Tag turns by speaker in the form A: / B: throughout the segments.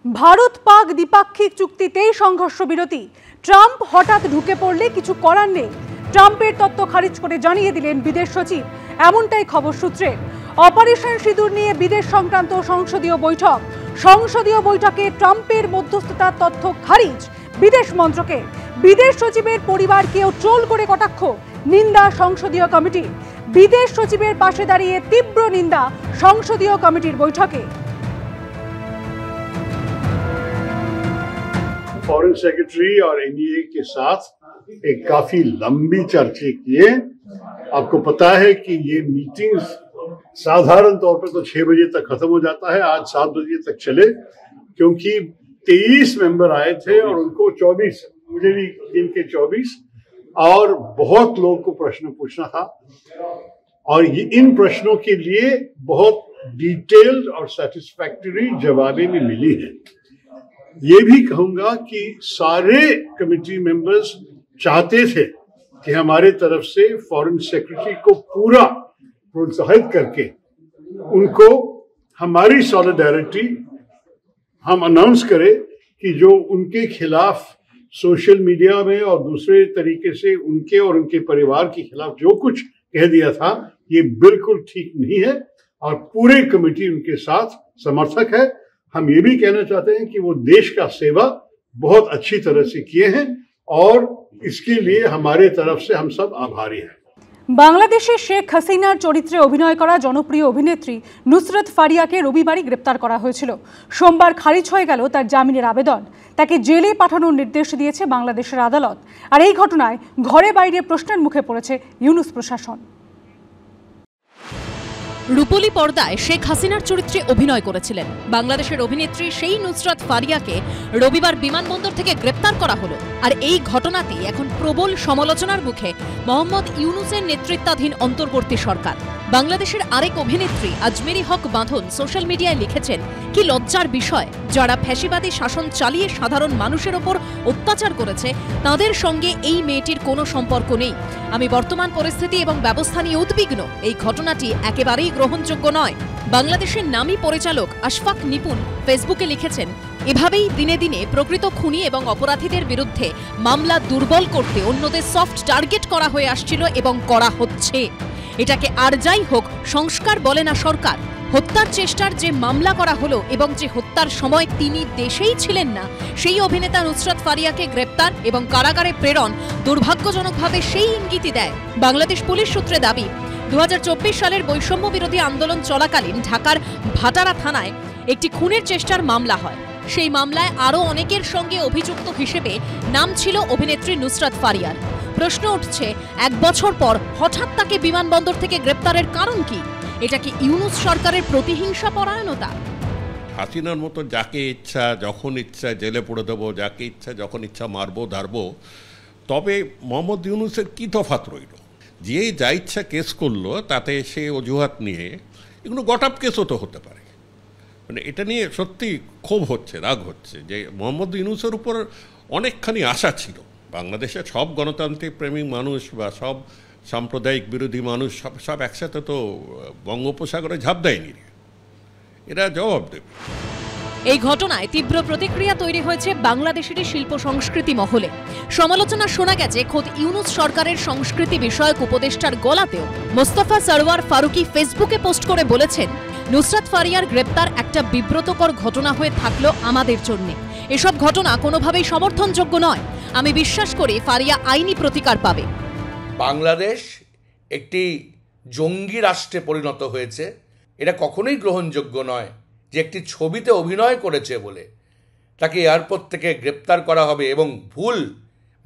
A: ভারত পাক দ্বিপাক্ষিক চুক্তিতেই সংঘর্ষ বিরতি। ট্রাম্প হঠাৎ ঢুকে পড়লে কিছু করার নেই। ট্রাম্পের তত্ত্ব খারিজ করে জানিয়ে দিলেন বিদেশ সচিব। এমনটাই খবর সূত্রে। অপারেশন সিঁদুর নিয়ে বিদেশ সংক্রান্ত সংসদীয় বৈঠক। সংসদীয় বৈঠকে ট্রাম্পের মধ্যস্থতার তথ্য খারিজ বিদেশ মন্ত্রকে। বিদেশ সচিবের পরিবারকেও ট্রোল করে কটাক্ষ। নিন্দা সংসদীয় কমিটি। বিদেশ সচিবের পাশে দাঁড়িয়ে তীব্র নিন্দা সংসদীয় কমিটির বৈঠকে।
B: फॉरेन सेक्रेटरी और एनडीए के साथ एक काफी लंबी चर्चा किए। आपको पता है कि ये मीटिंग्स साधारण तौर पर तो 6 बजे तक खत्म हो जाता है, आज 7 बजे तक चले, क्योंकि 23 मेंबर आए थे और उनको 24, मुझे भी इनके 24, और बहुत लोगों को प्रश्न पूछना था और ये इन प्रश्नों के लिए बहुत डिटेल्ड और सेटिस्फैक्टरी जवाबें भी मिली है। ये भी कहूंगा कि सारे कमेटी मेंबर्स चाहते थे कि हमारे तरफ से फॉरेन सेक्रेटरी को पूरा प्रोत्साहित करके उनको हमारी सॉलिडारिटी हम अनाउंस करें कि जो उनके खिलाफ सोशल मीडिया में और दूसरे तरीके से उनके और उनके परिवार के खिलाफ जो कुछ कह दिया था, ये बिल्कुल ठीक नहीं है और पूरे कमेटी उनके साथ समर्थक है। हम ये भी कहना चाहते हैं कि वो देश का सेवा बहुत अच्छी तरह से किए हैं और इसके लिए हमारे तरफ से हम सब आभारी हैं।
A: বাংলাদেশে শেখ হাসিনার চরিত্রে অভিনয় করা জনপ্রিয় অভিনেত্রী নুসরাত ফারিয়াকে রবিবারই গ্রেপ্তার করা হয়েছিল। সোমবার খারিজ হয়ে গেল তার জামিনের আবেদন। তাকে জেলে পাঠানোর নির্দেশ দিয়েছে বাংলাদেশের আদালত। আর এই ঘটনায় ঘরে বাইরে প্রশ্নের মুখে পড়েছে ইউনূস প্রশাসন।
C: রূপলী পর্দায় শেখ হাসিনার চরিত্রে অভিনয় করেছিলেন বাংলাদেশের অভিনেত্রী সেই নুসরাত ফারিয়াকে রবিবার বিমানবন্দর থেকে গ্রেপ্তার করা হলো। আর এই ঘটনাটি এখন প্রবল সমালোচনার মুখে মোহাম্মদ ইউনূসের নেতৃত্বাধীন অন্তর্বর্তী সরকার। বাংলাদেশের আরেক অভিনেত্রী আজমেরি হক বাঁধন সোশ্যাল মিডিয়ায় লিখেছেন, কি লজ্জার বিষয়, যারা ফ্যাসিবাদী শাসন চালিয়ে সাধারণ মানুষের ওপর অত্যাচার করেছে তাদের সঙ্গে এই মেয়েটির কোনো সম্পর্ক নেই। আমি বর্তমান পরিস্থিতি এবং ব্যবস্থা নিয়ে উদ্বিগ্ন। এই ঘটনাটি একেবারেই গ্রহণযোগ্য নয়। বাংলাদেশের নামী পরিচালক আশফাক নিপুণ ফেসবুকে লিখেছেন, এভাবেই দিনে দিনে প্রকৃত খুনি এবং অপরাধীদের বিরুদ্ধে মামলা দুর্বল করতে অন্যদের সফট টার্গেট করা হয়ে আসছিল এবং করা হচ্ছে। এটাকে আর যাই হোক সংস্কার বলে না সরকার। হত্যার চেষ্টার যে মামলা করা হলো এবং যে হত্যার সময় তিনি দেশেই ছিলেন না, সেই অভিনেতা নুসরাত ফারিয়াকে গ্রেপ্তার এবং কারাগারে প্রেরণ দুর্ভাগ্যজনকভাবে সেই ইঙ্গিতই দেয়। বাংলাদেশ পুলিশ সূত্রে দাবি, 2024 সালের বৈষম্য বিরোধী আন্দোলন চলাকালীন ঢাকার ভাটারা থানায় একটি খুনের চেষ্টার মামলা হয়। সেই মামলায় আরও অনেকের সঙ্গে অভিযুক্ত হিসেবে নাম ছিল অভিনেত্রী নুসরাত ফারিয়ার। প্রশ্ন উঠছে, 1 বছর পর হঠাৎ তাকে বিমানবন্দর থেকে গ্রেপ্তারের কারণ কি? এটা কি ইউনূস সরকারের প্রতিহিংসা পরায়ণতা?
D: হাসিনার মতো যাকে ইচ্ছা যখন ইচ্ছা জেলে পড়ে দেবো, যাকে ইচ্ছা যখন ইচ্ছা মারবো ধারবো, তবে মোহাম্মদ ইউনূসের কি তফাৎ রইল? যে যা ইচ্ছা কেস করলো তাতে সে অজুহাত নিয়ে এগুলো গটাপ কেসও তো হতে পারে। মানে এটা নিয়ে সত্যি ক্ষোভ হচ্ছে, রাগ হচ্ছে যে মোহাম্মদ ইউনূসের উপর অনেকখানি আশা ছিল। বাংলাদেশের সব গণতান্ত্রিক প্রেমিক মানুষ বা সব সাম্প্রদায়িক বিরোধী মানুষ সব একসাথে তো বঙ্গোপসাগরে ঝাঁপ দেয়নি, এরা জবাব দেবে।
C: এই ঘটনায় তীব্র প্রতিক্রিয়া তৈরি হয়েছে বাংলাদেশের শিল্প সংস্কৃতি মহলে। সমালোচনা শোনা গেছে খোদ ইউনূস সরকারের সংস্কৃতি বিষয়ক উপদেষ্টার গলাতেও। মোস্তফা সরওয়ার ফারুকি ফেসবুকে পোস্ট করে বলেছেন, নুসরাত ফারিয়ার গ্রেপ্তার একটা বিব্রতকর ঘটনা হয়ে থাকলো আমাদের জন্য। এসব ঘটনা কোনোভাবেই সমর্থনযোগ্য নয়। আমি বিশ্বাস করি ফারিয়া আইনি প্রতিকার পাবে।
E: বাংলাদেশ একটি জঙ্গি রাষ্ট্রে পরিণত হয়েছে। এটা কখনোই গ্রহণযোগ্য নয় যে একটি ছবিতে অভিনয় করেছে বলে তাকে এয়ারপোর্ট থেকে গ্রেপ্তার করা হবে এবং ভুল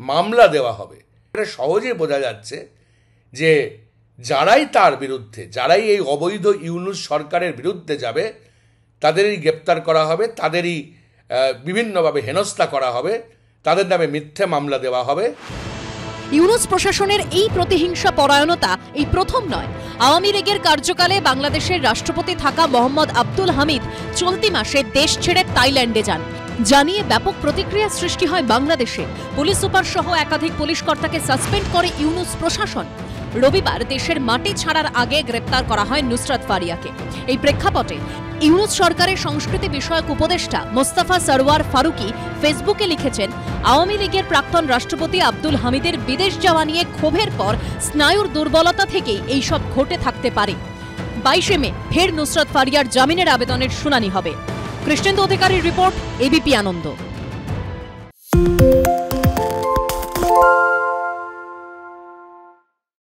E: মামলা দেওয়া হবে। এটা সহজেই বোঝা যাচ্ছে যে যারাই তার বিরুদ্ধে, যারাই এই অবৈধ ইউনূস সরকারের বিরুদ্ধে যাবে তাদেরই গ্রেপ্তার করা হবে, তাদেরই বিভিন্নভাবে হেনস্থা করা হবে, তাদের নামে মিথ্যে মামলা দেওয়া হবে।
C: ইউনূস প্রশাসনের এই প্রতিহিংসা পরায়ণতা এই প্রথম নয়। আওয়ামী লীগের কার্যকালে বাংলাদেশের রাষ্ট্রপতি থাকা মোহাম্মদ আব্দুল হামিদ চলতি মাসে দেশ ছেড়ে থাইল্যান্ডে যান। জানিয়ে ব্যাপক প্রতিক্রিয়া সৃষ্টি হয় বাংলাদেশে। পুলিশ সুপার সহ একাধিক পুলিশ কর্তাকে সাসপেন্ড করে ইউনূস প্রশাসন। রবিবার দেশের মাটি ছাড়ার আগে গ্রেপ্তার করা হয় নুসরাত ফারিয়াকে। এই প্রেক্ষাপটে ইউনূস সরকারের সংস্কৃতি বিষয়ক উপদেষ্টা মোস্তফা সরওয়ার ফারুকি ফেসবুকে লিখেছেন, আওয়ামী লীগের প্রাক্তন রাষ্ট্রপতি আব্দুল হামিদের বিদেশ যাওয়া নিয়ে ক্ষোভের পর স্নায়ুর দুর্বলতা থেকেই এইসব ঘটে থাকতে পারে। 22 মে ফের নুসরাত ফারিয়ার জামিনের আবেদনের শুনানি হবে। কৃষ্ণেন্দু অধিকারীর রিপোর্ট, এবিপি আনন্দ।